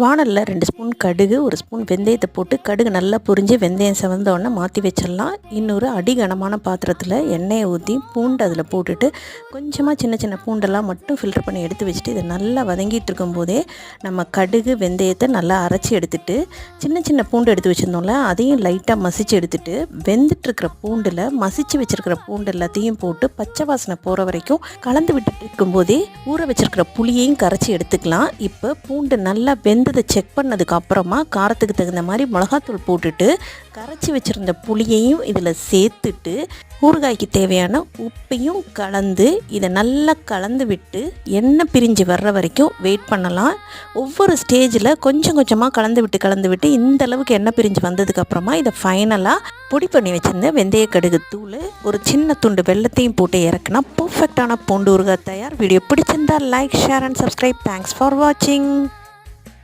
வாணலில் 2 spoon கடுகு, 1 spoon வெந்தயத்தை போட்டு கடுகு நல்லா பொரிஞ்சு வெந்தயம் செவந்த உடனே மாற்றி வச்சிடலாம். இன்னொரு அடிகனமான பாத்திரத்தில் எண்ணெயை ஊற்றி பூண்டு அதில் போட்டுட்டு கொஞ்சமாக சின்ன சின்ன பூண்டெல்லாம் மட்டும் ஃபில்டர் பண்ணி எடுத்து வச்சுட்டு இதை நல்லா வதங்கிட்டு இருக்கும்போதே நம்ம கடுகு வெந்தயத்தை நல்லா அரைச்சி எடுத்துட்டு சின்ன சின்ன பூண்டு எடுத்து வச்சுருந்தோம்ல அதையும் லைட்டாக மசிச்சு எடுத்துட்டு வெந்துட்டுருக்கிற பூண்டில் மசிச்சு வச்சுருக்கிற பூண்டு எல்லாத்தையும் போட்டு பச்சை வாசனை போகிற வரைக்கும் கலந்து விட்டுட்டு இருக்கும்போதே ஊற வச்சுருக்கிற புளியையும் கரைச்சி எடுத்துக்கலாம். இப்போ பூண்டு நல்லா வெந்ததை செக் பண்ணதுக்கு அப்புறமா காரத்துக்கு தகுந்த மாதிரி மிளகாத்தூள் போட்டுட்டு கரைச்சி வச்சுருந்த புளியையும் இதில் சேர்த்துட்டு ஊறுகாய்க்கு தேவையான உப்பையும் கலந்து இதை நல்லா கலந்து விட்டு எண்ணெய் பிரிஞ்சு வர்ற வரைக்கும் வெயிட் பண்ணலாம். ஒவ்வொரு ஸ்டேஜில் கொஞ்சம் கொஞ்சமாக கலந்து விட்டு இந்த அளவுக்கு எண்ணெய் பிரிஞ்சு வந்ததுக்கப்புறமா இதை ஃபைனலாக பொடி பண்ணி வச்சுருந்த வெந்தய கடுகு தூள் ஒரு சின்ன துண்டு வெல்லத்தையும் போட்டு இறக்குனா பர்ஃபெக்டான பூண்டு ஊறுகாய் தயார். வீடியோ பிடிச்சிருந்தால் like, share and subscribe. Thanks for வாட்சிங்.